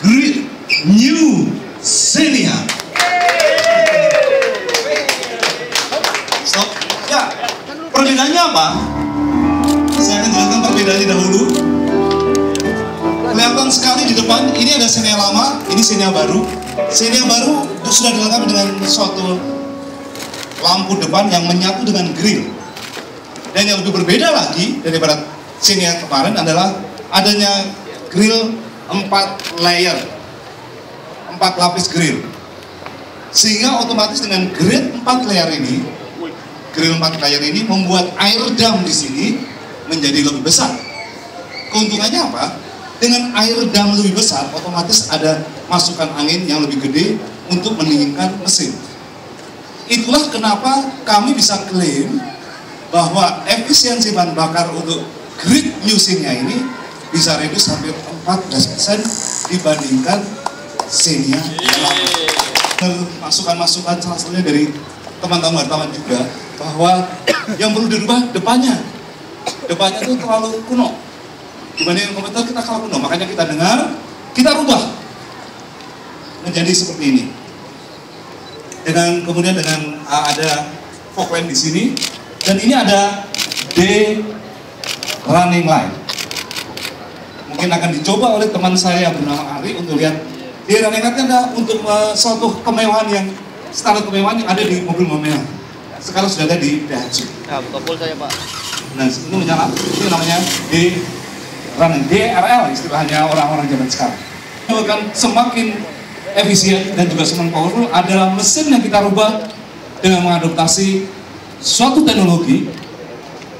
Great New Xenia. Stop. Ya, perbedaannya apa? Saya akan jelaskan perbedaannya dahulu. Kelihatan sekali di depan, ini ada Xenia lama, ini Xenia baru. Xenia baru sudah dilengkapi dengan suatu lampu depan yang menyatu dengan grill. Dan yang lebih berbeda lagi daripada Xenia kemarin adalah adanya grill 4 layer, 4 lapis grill. Sehingga otomatis dengan grill 4 layer ini, membuat air dam di sini menjadi lebih besar. Keuntungannya apa? Dengan air dam lebih besar, otomatis ada masukan angin yang lebih gede untuk mendinginkan mesin. Itulah kenapa kami bisa klaim bahwa efisiensi bahan bakar untuk Great New Xenia ini bisa reduce hampir 14% dibandingkan Xenia yang lama. Masukan-masukan salah satunya dari teman-teman wartawan juga bahwa yang perlu dirubah depannya itu terlalu kuno. Dibandingkan komputer kita kalah kuno, makanya kita dengar, kita rubah menjadi seperti ini. Kemudian dengan ada fog lamp di sini, dan ini ada day running light. Mungkin akan dicoba oleh teman saya yang bernama Ari untuk lihat day running light ada untuk suatu kemewahan yang standar kemewahan yang ada di mobil-mobil. Sekarang sudah ada di Daihatsu. Nah, buka saya Pak. Nah, ini menyala, itu namanya day running, DRL istilahnya orang-orang zaman sekarang. Akan semakin efisien dan juga semakin powerful adalah mesin yang kita rubah dengan mengadaptasi suatu teknologi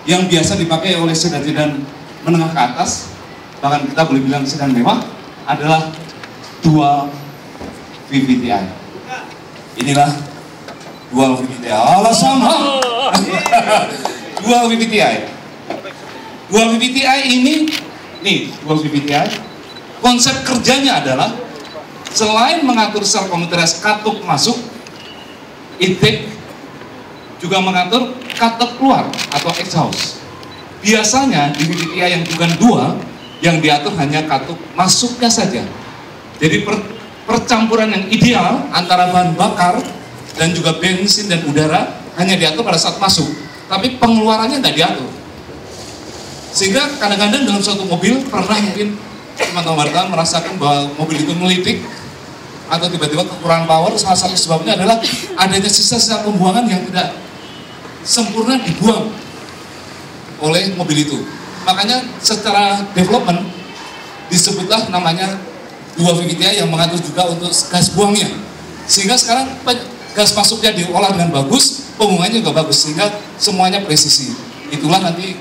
yang biasa dipakai oleh sedan-sedan menengah ke atas, bahkan kita boleh bilang sedan mewah, adalah dual VVTi. Inilah dual VVTi. Allah sama. Dual VVTi. Dual VVTi ini, dual VVTi. Konsep kerjanya adalah selain mengatur secara komputeris katup masuk, intake, juga mengatur katup keluar atau exhaust. Biasanya di VVTi yang bukan dual, yang diatur hanya katup masuknya saja. Jadi percampuran yang ideal antara bahan bakar dan juga bensin dan udara hanya diatur pada saat masuk, tapi pengeluarannya nggak diatur. Sehingga kadang-kadang dalam suatu mobil pernah mungkin teman-teman wartawan merasakan bahwa mobil itu melitik atau tiba-tiba kekurangan power. Salah satu sebabnya adalah adanya sisa-sisa pembuangan yang tidak sempurna dibuang oleh mobil itu. Makanya secara development disebutlah namanya dual VVTi yang mengatur juga untuk gas buangnya. Sehingga sekarang gas masuknya diolah dengan bagus, pembuangannya juga bagus, sehingga semuanya presisi. Itulah nanti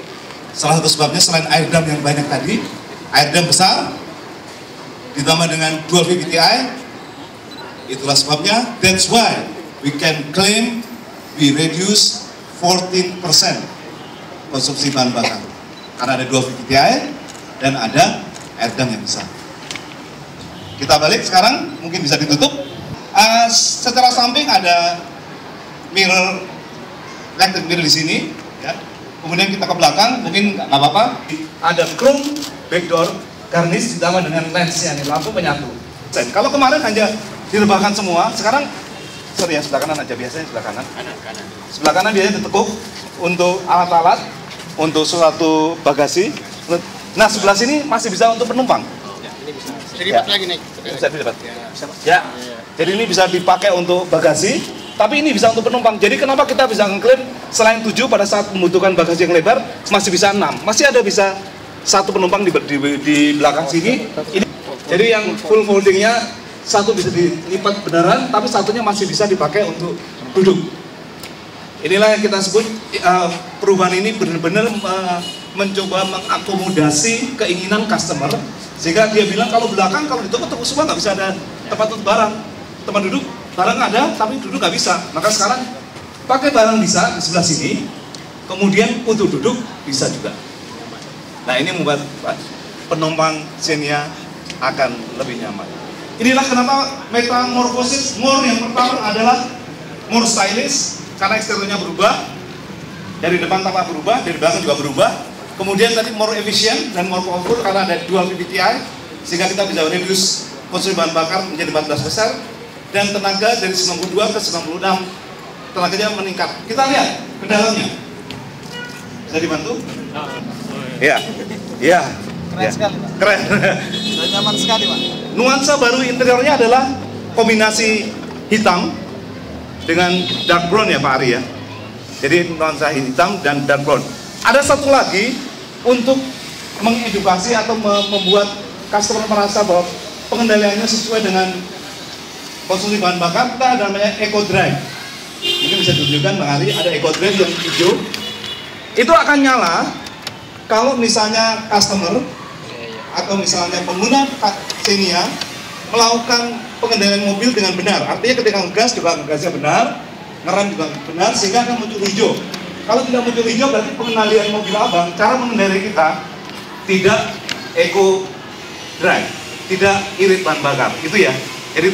salah satu sebabnya selain air dam yang banyak tadi, air dam besar ditambah dengan dual VVTi, itulah sebabnya, that's why we can claim we reduce 14% konsumsi bahan bakar. Karena ada dual VVTi dan ada air dam yang besar. Kita balik sekarang, mungkin bisa ditutup. Secara samping ada mirror, electric mirror di sini. Ya. Kemudian kita ke belakang, mungkin nggak apa-apa. Ada chrome backdoor garnish ditambah dengan lensnya, nih, lampu penyatu. Kalau kemarin hanya direbahkan semua, sekarang sorry ya, sebelah kanan aja, biasanya sebelah kanan. Sebelah kanan biasanya ditekuk untuk alat-alat, untuk suatu bagasi. Nah, sebelah sini masih bisa untuk penumpang. Ini bisa dilipat lagi nih. Bisa dilipat. Ya. Jadi ini bisa dipakai untuk bagasi, tapi ini bisa untuk penumpang. Jadi kenapa kita bisa ngeklaim selain 7 pada saat membutuhkan bagasi yang lebar masih bisa 6. Masih ada bisa satu penumpang di belakang sini. Ini, jadi yang full foldingnya satu bisa dilipat beneran, tapi satunya masih bisa dipakai untuk duduk. Inilah yang kita sebut perubahan ini benar-benar mencoba mengakomodasi keinginan customer, sehingga dia bilang kalau belakang kalau di toko semua nggak bisa ada tempat untuk barang, tempat duduk barang ada tapi duduk nggak bisa. Maka sekarang pakai barang bisa di sebelah sini, kemudian untuk duduk bisa juga. Nah, ini membuat penumpang Xenia akan lebih nyaman. Inilah kenapa metamorfosis more yang pertama adalah more stylish, karena eksteriornya berubah, dari depan tampak berubah, dari belakang juga berubah. Kemudian tadi more efficient dan more powerful karena ada dual VVTi, sehingga kita bisa reduce konsumsi bahan bakar menjadi 14 besar, dan tenaga dari 92 ke 96 tenaganya meningkat. Kita lihat ke dalamnya. Bisa dibantu? Iya. Iya. Keren sekali, Pak. Keren. Dan nyaman sekali, Pak. Nuansa baru interiornya adalah kombinasi hitam dengan dark brown ya Pak Ari ya. Jadi nuansa hitam dan dark brown. Ada satu lagi untuk mengedukasi atau membuat customer merasa bahwa pengendaliannya sesuai dengan konsumsi bahan bakar. Kita ada namanya Eco Drive. Ini bisa ditunjukkan Bang Ari, ada Eco Drive yang hijau. Itu akan nyala kalau misalnya customer atau misalnya pengguna Xenia melakukan pengendalian mobil dengan benar. Artinya ketika ngegas juga ngegasnya benar, ngerem juga benar, sehingga akan muncul hijau. Kalau tidak muncul hijau berarti pengendalian mobil abang, cara mengendali kita tidak eco drive, tidak irit bahan bakar, itu ya. Jadi